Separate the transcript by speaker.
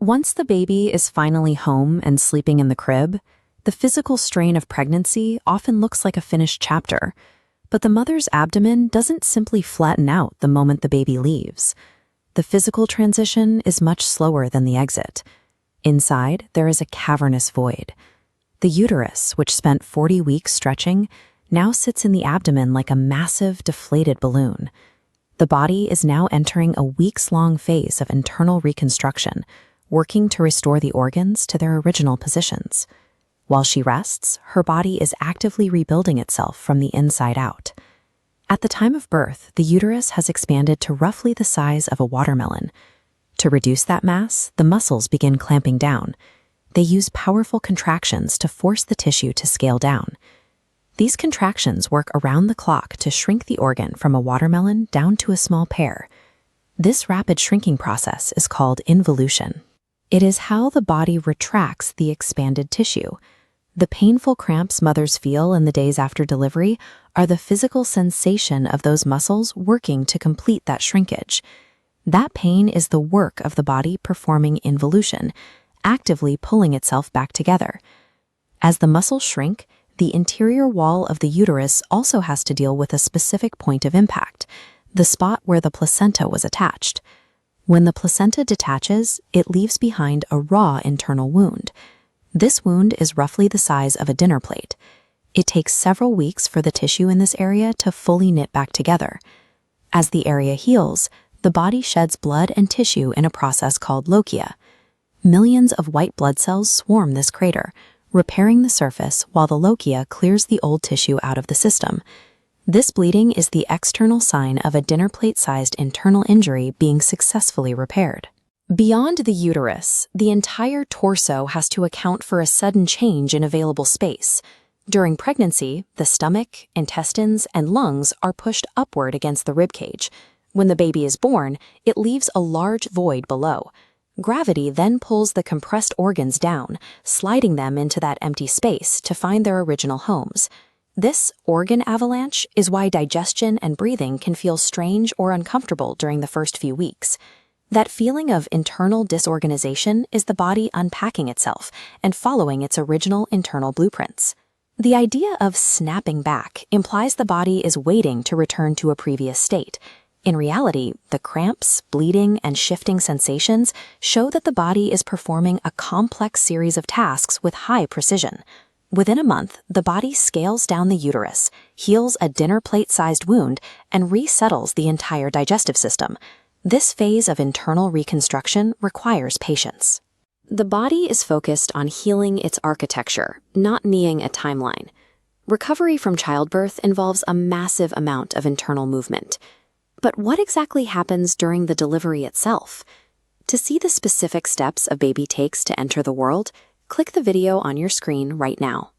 Speaker 1: Once the baby is finally home and sleeping in the crib, the physical strain of pregnancy often looks like a finished chapter, but the mother's abdomen doesn't simply flatten out the moment the baby leaves. The physical transition is much slower than the exit. Inside, there is a cavernous void. The uterus, which spent 40 weeks stretching, now sits in the abdomen like a massive, deflated balloon. The body is now entering a weeks-long phase of internal reconstruction, working to restore the organs to their original positions. While she rests, her body is actively rebuilding itself from the inside out. At the time of birth, the uterus has expanded to roughly the size of a watermelon. To reduce that mass, the muscles begin clamping down. They use powerful contractions to force the tissue to scale down. These contractions work around the clock to shrink the organ from a watermelon down to a small pear. This rapid shrinking process is called involution. It is how the body retracts the expanded tissue. The painful cramps mothers feel in the days after delivery are the physical sensation of those muscles working to complete that shrinkage. That pain is the work of the body performing involution, actively pulling itself back together. As the muscles shrink, the interior wall of the uterus also has to deal with a specific point of impact, the spot where the placenta was attached. When the placenta detaches, it leaves behind a raw internal wound. This wound is roughly the size of a dinner plate. It takes several weeks for the tissue in this area to fully knit back together. As the area heals, the body sheds blood and tissue in a process called Lochia. Millions of white blood cells swarm this crater, repairing the surface while the Lochia clears the old tissue out of the system. This bleeding is the external sign of a dinner plate-sized internal injury being successfully repaired. Beyond the uterus, the entire torso has to account for a sudden change in available space. During pregnancy, the stomach, intestines, and lungs are pushed upward against the ribcage. When the baby is born, it leaves a large void below. Gravity then pulls the compressed organs down, sliding them into that empty space to find their original homes. This organ avalanche is why digestion and breathing can feel strange or uncomfortable during the first few weeks. That feeling of internal disorganization is the body unpacking itself and following its original internal blueprints. The idea of snapping back implies the body is waiting to return to a previous state. In reality, the cramps, bleeding, and shifting sensations show that the body is performing a complex series of tasks with high precision. Within a month, the body scales down the uterus, heals a dinner plate-sized wound, and resettles the entire digestive system. This phase of internal reconstruction requires patience. The body is focused on healing its architecture, not kneeing a timeline. Recovery from childbirth involves a massive amount of internal movement. But what exactly happens during the delivery itself? To see the specific steps a baby takes to enter the world, click the video on your screen right now.